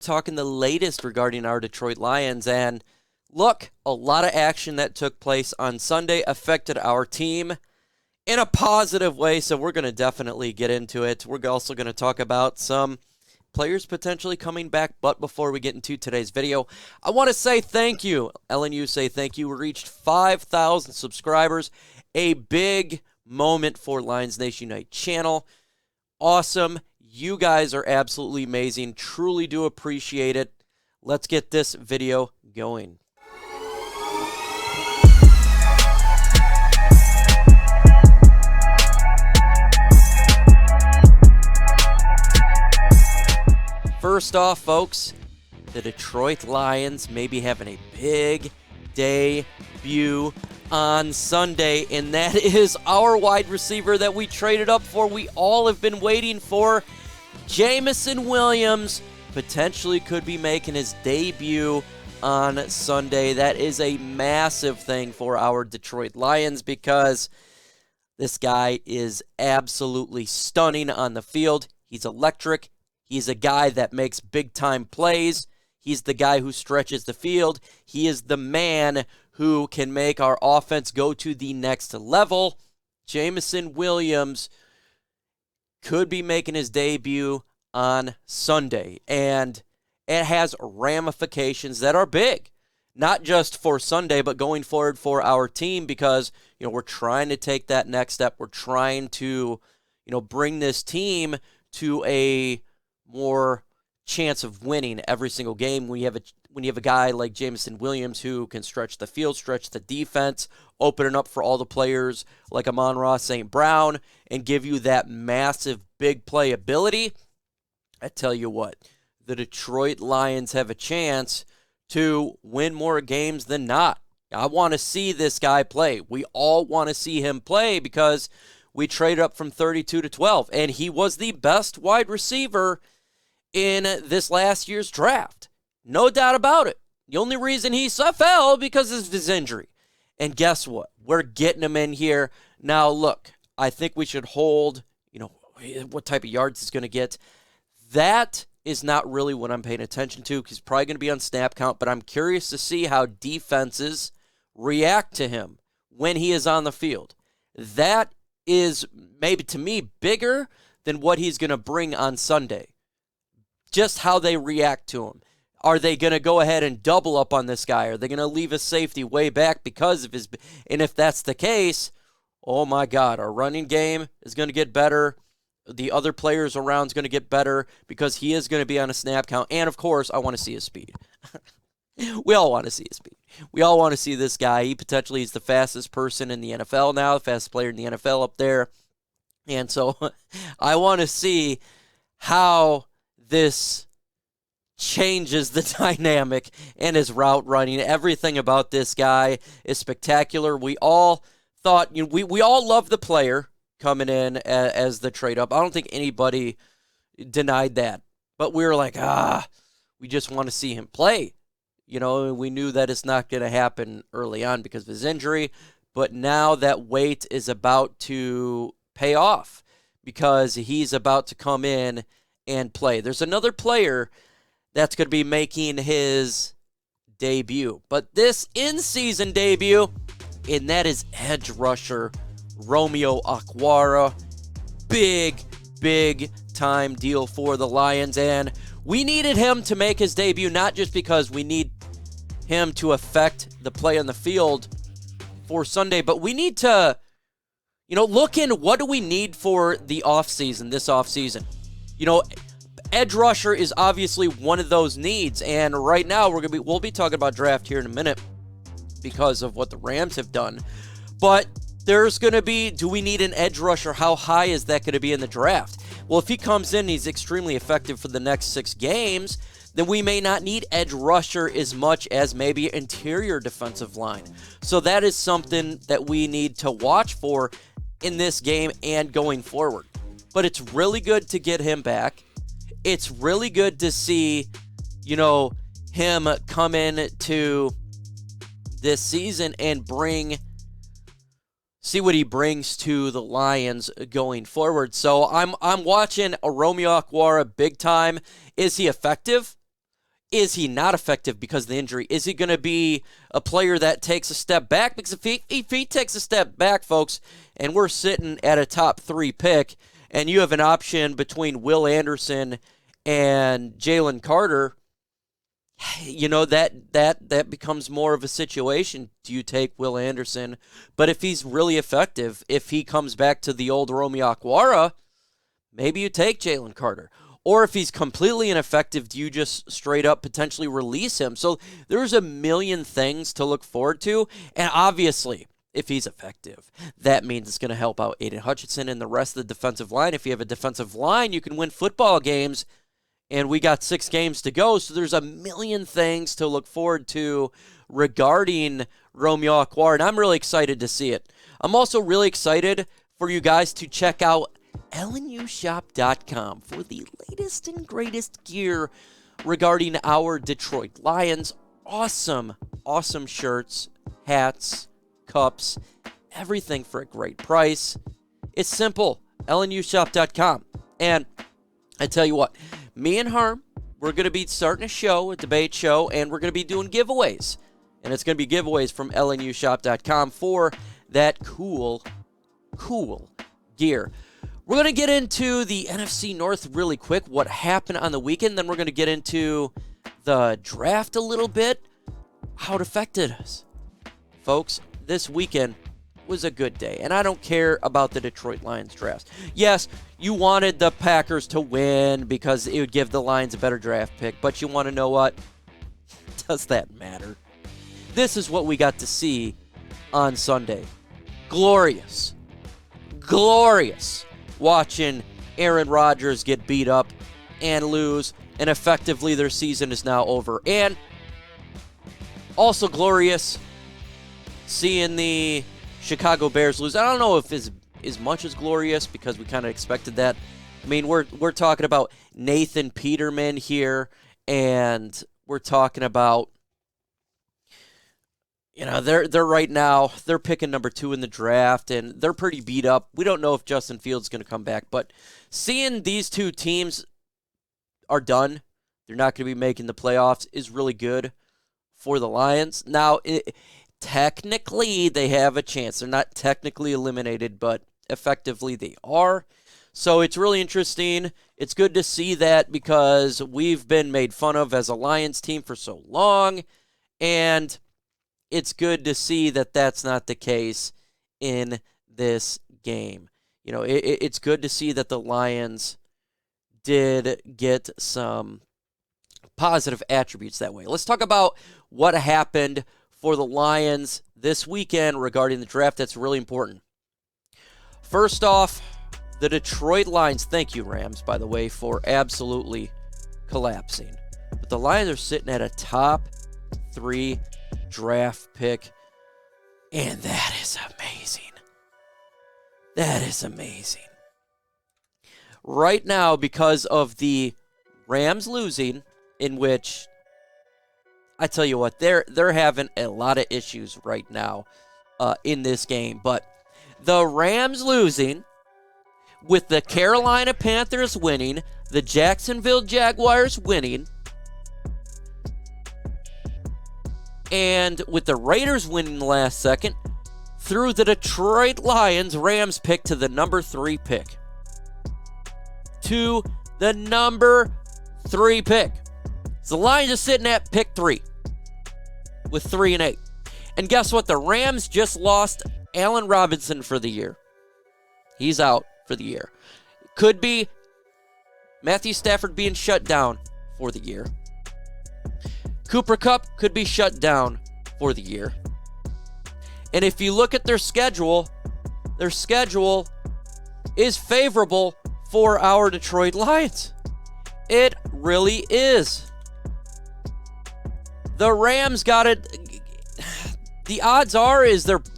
talking the latest regarding our Detroit Lions. And look, a lot of action that took place on Sunday affected our team in a positive way, so we're going to definitely get into it. We're also going to talk about some players potentially coming back, but before we get into today's video, I want to say thank you. LNU say thank you. We reached 5,000 subscribers, a big moment for Lions Nation Unite channel. Awesome. You guys are absolutely amazing. Truly do appreciate it. Let's get this video going. First off, folks, the Detroit Lions may be having a big debut on Sunday, and that is our wide receiver that we traded up for. We all have been waiting for. Jameson Williams potentially could be making his debut on Sunday. That is a massive thing for our Detroit Lions because this guy is absolutely stunning on the field. He's electric. He's a guy that makes big-time plays. He's the guy who stretches the field. He is the man who can make our offense go to the next level. Jameson Williams could be making his debut on Sunday, and it has ramifications that are big, not just for Sunday, but going forward for our team because, we're trying to take that next step. We're trying to, bring this team to a more chance of winning every single game. When you have a guy like Jameson Williams who can stretch the field, stretch the defense, open it up for all the players like Amon-Ra St. Brown, and give you that massive big play ability, I tell you what, the Detroit Lions have a chance to win more games than not. I want to see this guy play. We all want to see him play because we traded up from 32 to 12, and he was the best wide receiver in this last year's draft. No doubt about it. The only reason he fell because of his injury. And guess what? We're getting him in here. Now, look, I think we should hold, what type of yards he's going to get. That is not really what I'm paying attention to because he's probably going to be on snap count, but I'm curious to see how defenses react to him when he is on the field. That is maybe to me bigger than what he's going to bring on Sunday. Just how they react to him. Are they going to go ahead and double up on this guy? Are they going to leave his safety way back because of his... And if that's the case, oh my God, our running game is going to get better. The other players around is going to get better because he is going to be on a snap count. And of course, I want to see his speed. We all want to see his speed. We all want to see this guy. He potentially is the fastest person in the NFL now, the fastest player in the NFL up there. And so I want to see how this changes the dynamic and his route running. Everything about this guy is spectacular. We all thought, we all love the player coming in as the trade up. I don't think anybody denied that. But we were like, we just want to see him play. We knew that it's not going to happen early on because of his injury. But now that wait is about to pay off because he's about to come in and play. There's another player that's going to be making his debut, but this in-season debut, and that is edge rusher Romeo Okwara. Big time deal for the Lions, and we needed him to make his debut, not just because we need him to affect the play on the field for Sunday, but we need to, look in what do we need for the offseason, this offseason. Edge rusher is obviously one of those needs, and right now we'll be talking about draft here in a minute because of what the Rams have done. But there's going to be, do we need an edge rusher? How high is that going to be in the draft? Well, if he comes in and he's extremely effective for the next 6 games, then we may not need edge rusher as much as maybe interior defensive line. So that is something that we need to watch for in this game and going forward. But it's really good to get him back. It's really good to see, him come in to this season and see what he brings to the Lions going forward. So I'm watching a Romeo Okwara big time. Is he effective? Is he not effective because of the injury? Is he going to be a player that takes a step back? Because if he takes a step back, folks, and we're sitting at a top 3 pick, and you have an option between Will Anderson and Jalen Carter, that becomes more of a situation. Do you take Will Anderson? But if he's really effective, if he comes back to the old Romeo Okwara, maybe you take Jalen Carter. Or if he's completely ineffective, do you just straight up potentially release him? So there's a million things to look forward to. And obviously, if he's effective, that means it's going to help out Aiden Hutchinson and the rest of the defensive line. If you have a defensive line, you can win football games. And we got 6 games to go. So there's a million things to look forward to regarding Romeo Okwara. And I'm really excited to see it. I'm also really excited for you guys to check out LNUshop.com for the latest and greatest gear regarding our Detroit Lions. Awesome shirts, hats, cups, everything for a great price. It's simple, LNUshop.com. And I tell you what, me and Herm, we're going to be starting a debate show, and we're going to be doing giveaways. And it's going to be giveaways from LNUshop.com for that cool gear. We're going to get into the NFC North really quick, what happened on the weekend. Then we're going to get into the draft a little bit, how it affected us. Folks, this weekend was a good day, and I don't care about the Detroit Lions draft. Yes, you wanted the Packers to win because it would give the Lions a better draft pick, but you want to know what? Does that matter? This is what we got to see on Sunday. Glorious watching Aaron Rodgers get beat up and lose, and effectively their season is now over. And also glorious seeing the Chicago Bears lose. I don't know if it's as much as glorious because we kind of expected that. I mean, we're talking about Nathan Peterman here, and we're talking about, they're right now, they're picking number 2 in the draft, and they're pretty beat up. We don't know if Justin Fields is going to come back, but seeing these 2 teams are done, they're not going to be making the playoffs, is really good for the Lions. Now, technically, they have a chance. They're not technically eliminated, but effectively they are. So it's really interesting. It's good to see that because we've been made fun of as a Lions team for so long, and it's good to see that that's not the case in this game. It's good to see that the Lions did get some positive attributes that way. Let's talk about what happened for the Lions this weekend regarding the draft. That's really important. First off, the Detroit Lions, thank you, Rams, by the way, for absolutely collapsing. But the Lions are sitting at a top 3 draft pick, and that is amazing. That is amazing. Right now, because of the Rams losing, in which I tell you what, they're having a lot of issues right now in this game. But the Rams losing, with the Carolina Panthers winning, the Jacksonville Jaguars winning, and with the Raiders winning the last second, through the Detroit Lions, Rams pick to the number 3 pick. To the number 3 pick. So the Lions are sitting at pick 3 with 3-8. And guess what? The Rams just lost Allen Robinson for the year. He's out for the year. Could be Matthew Stafford being shut down for the year. Cooper Kupp could be shut down for the year. And if you look at their schedule is favorable for our Detroit Lions. It really is. The Rams got it. The odds are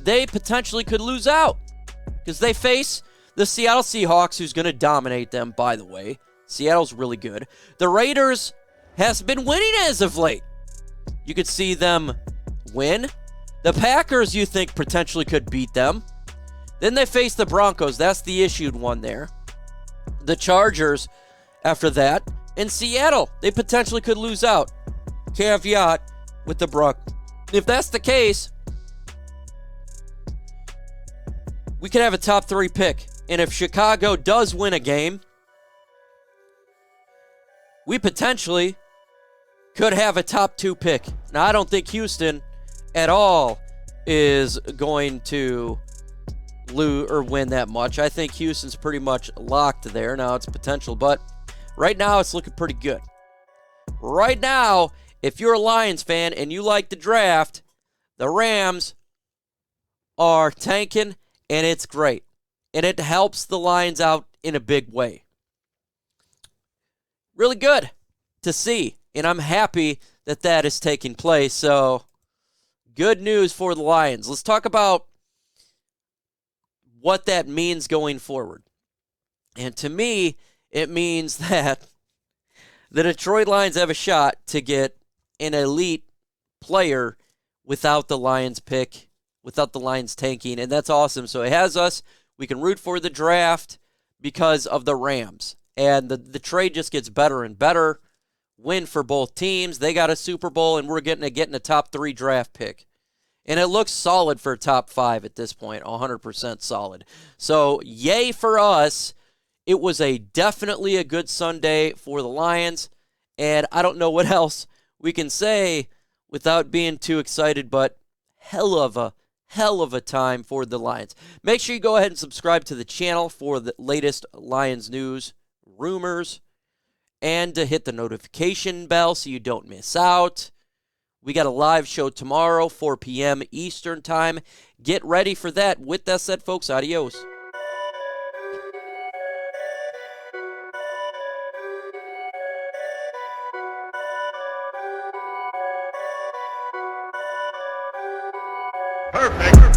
they potentially could lose out because they face the Seattle Seahawks, who's going to dominate them, by the way. Seattle's really good. The Raiders has been winning as of late. You could see them win. The Packers, you think, potentially could beat them. Then they face the Broncos. That's the issued one there. The Chargers after that. And Seattle, they potentially could lose out. caveat with the Brook. If that's the case, we could have a top 3 pick. And if Chicago does win a game, we potentially could have a top 2 pick. Now, I don't think Houston at all is going to lose or win that much. I think Houston's pretty much locked there. Now, it's potential, but right now it's looking pretty good. Right now, if you're a Lions fan and you like the draft, the Rams are tanking, and it's great. And it helps the Lions out in a big way. Really good to see, and I'm happy that that is taking place. So, good news for the Lions. Let's talk about what that means going forward. And to me, it means that the Detroit Lions have a shot to get an elite player without the Lions pick, without the Lions tanking, and that's awesome. So it has us. We can root for the draft because of the Rams. And the trade just gets better and better. Win for both teams. They got a Super Bowl, and we're getting a top 3 draft pick. And it looks solid for top 5 at this point, 100% solid. So, yay for us. It was definitely a good Sunday for the Lions. And I don't know what else we can say without being too excited, but hell of a time for the Lions. Make sure you go ahead and subscribe to the channel for the latest Lions news, rumors, and to hit the notification bell so you don't miss out. We got a live show tomorrow, 4 p.m. Eastern Time. Get ready for that. With that said, folks, adios. Perfect.